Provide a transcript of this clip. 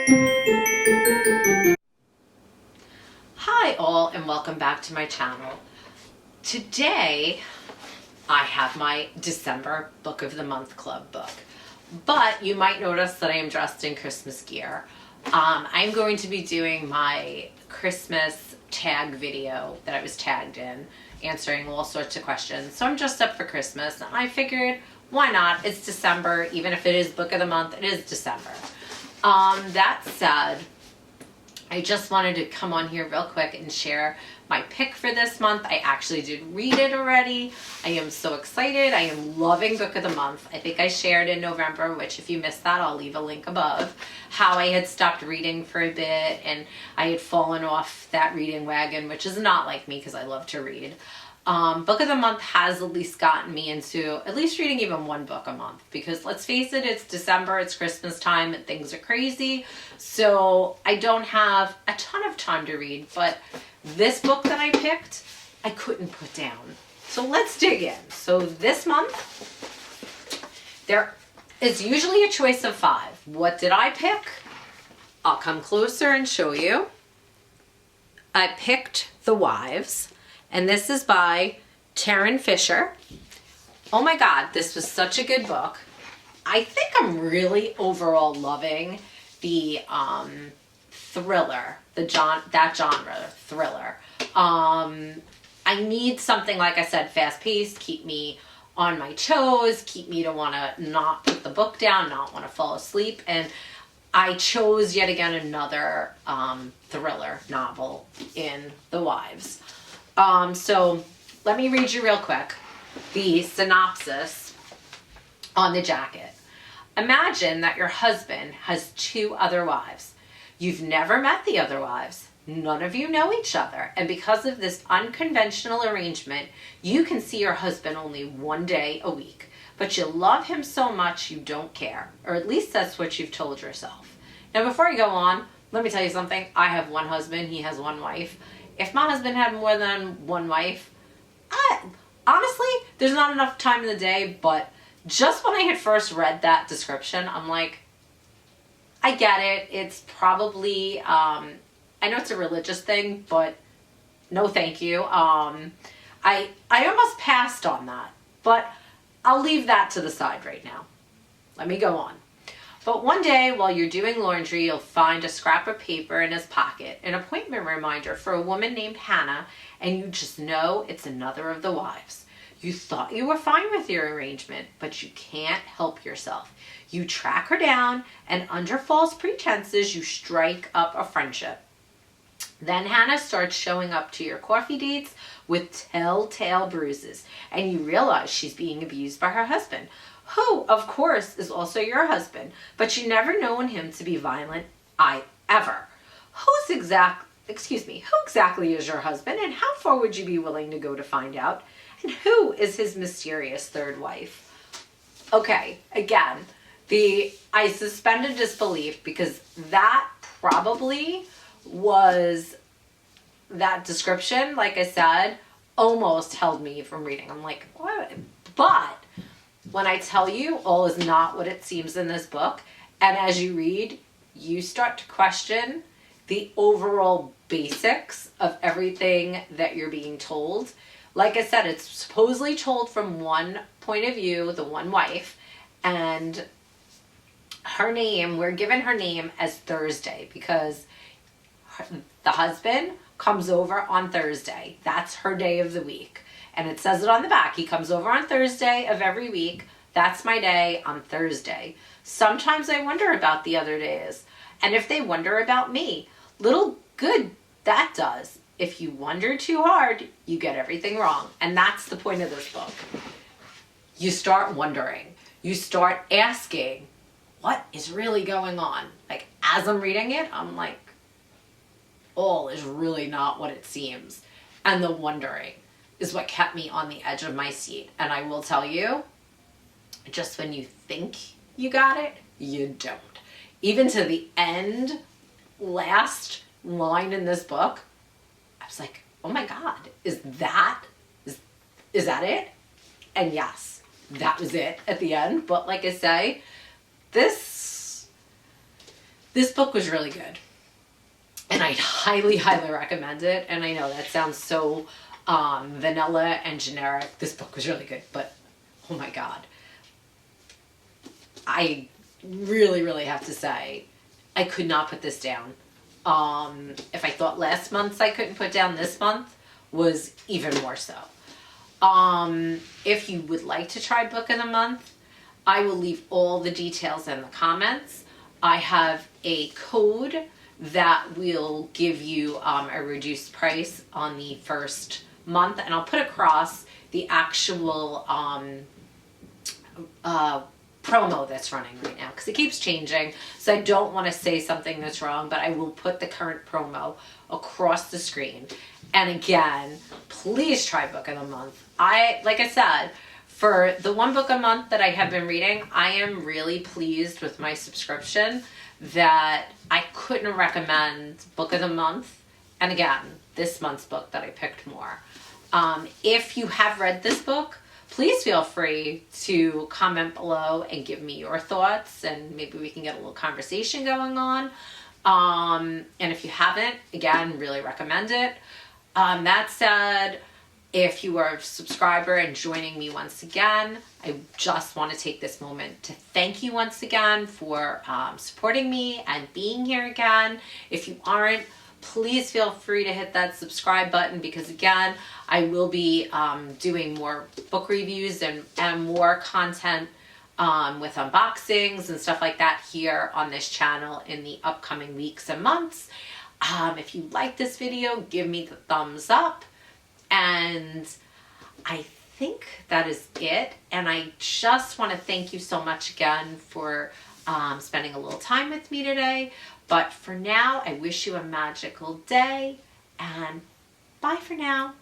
Hi all, and welcome back to my channel. Today I have my December Book of the Month Club book, but you might notice that I am dressed in Christmas gear. I'm going to be doing my Christmas tag video that I was tagged in, answering all sorts of questions. So I'm dressed up for Christmas, and I figured, why not? It's December. Even if it is Book of the Month, it is December. That said, I just wanted to come on here real quick and share my pick for this month. I actually did read it already. I am so excited. I am loving Book of the Month. I think I shared in November, which if you missed that, I'll leave a link above, how I had stopped reading for a bit and I had fallen off that reading wagon, which is not like me because I love to read. Book of the Month has at least gotten me into at least reading even one book a month, because let's face it, it's December, it's Christmas time, and things are crazy. So I don't have a ton of time to read, but this book that I picked, I couldn't put down. So let's dig in. So this month, there is usually a choice of 5. What did I pick? I'll come closer and show you. I picked The Wives. And this is by Tarryn Fisher. Oh my God, this was such a good book. I think I'm really overall loving the thriller, that genre, thriller. I need something, like I said, fast-paced, keep me on my toes, keep me to want to not put the book down, not want to fall asleep. And I chose yet again another thriller novel in The Wives. So let me read you real quick the synopsis on the jacket. Imagine that your husband has 2 other wives. You've never met the other wives. None of you know each other. And because of this unconventional arrangement, you can see your husband only 1 day a week. But you love him so much you don't care. Or at least that's what you've told yourself. Now before I go on, let me tell you something. I have 1 husband. He has 1 wife. If my husband had more than 1 wife, honestly, there's not enough time in the day, but just when I had first read that description, I'm like, I get it. It's probably, I know it's a religious thing, but no thank you. I almost passed on that, but I'll leave that to the side right now. Let me go on. But one day, while you're doing laundry, you'll find a scrap of paper in his pocket, an appointment reminder for a woman named Hannah, and you just know it's another of the wives. You thought you were fine with your arrangement, but you can't help yourself. You track her down, and under false pretenses, you strike up a friendship. Then Hannah starts showing up to your coffee dates with telltale bruises, and you realize she's being abused by her husband, who, of course, is also your husband, but you never known him to be violent, ever. Who exactly is your husband, and how far would you be willing to go to find out? And who is his mysterious 3rd wife? Okay, again, I suspended disbelief because that probably was, that description, like I said, almost held me from reading. I'm like, what? But when I tell you, all is not what it seems in this book, and as you read, you start to question the overall basics of everything that you're being told. Like I said, it's supposedly told from one point of view, the one wife, and her name, we're given her name as Thursday because the husband comes over on Thursday. That's her day of the week. And it says it on the back. He comes over on Thursday of every week. That's my day on Thursday. Sometimes I wonder about the other days. And if they wonder about me, little good that does. If you wonder too hard, you get everything wrong. And that's the point of this book. You start wondering. You start asking, what is really going on? Like, as I'm reading it, I'm like, all is really not what it seems. And the wondering is what kept me on the edge of my seat. And I will tell you, just when you think you got it, you don't. Even to the end, last line in this book, I was like, oh my God, is that it? And yes, that was it at the end. But like I say, this This book was really good. And I highly, highly recommend it. And I know that sounds so vanilla and generic. This book was really good, but oh my God. I really, really have to say, I could not put this down. If I thought last month's I couldn't put down, this month was even more so. If you would like to try Book of the Month, I will leave all the details in the comments. I have a code that will give you a reduced price on the first month, and I'll put across the actual promo that's running right now, because it keeps changing, so I don't want to say something that's wrong, but I will put the current promo across the screen. And again, please try Book of the Month. Like I said, for the one book a month that I have been reading, I am really pleased with my subscription that I couldn't recommend Book of the Month, and again, this month's book that I picked more. If you have read this book, please feel free to comment below and give me your thoughts, and maybe we can get a little conversation going on. And if you haven't, again, really recommend it. That said, if you are a subscriber and joining me once again, I just want to take this moment to thank you once again for supporting me and being here again. If you aren't, please feel free to hit that subscribe button, because again, I will be doing more book reviews and more content with unboxings and stuff like that here on this channel in the upcoming weeks and months. If you like this video, give me the thumbs up. And I think that is it. And I just want to thank you so much again for spending a little time with me today. But for now, I wish you a magical day, and bye for now.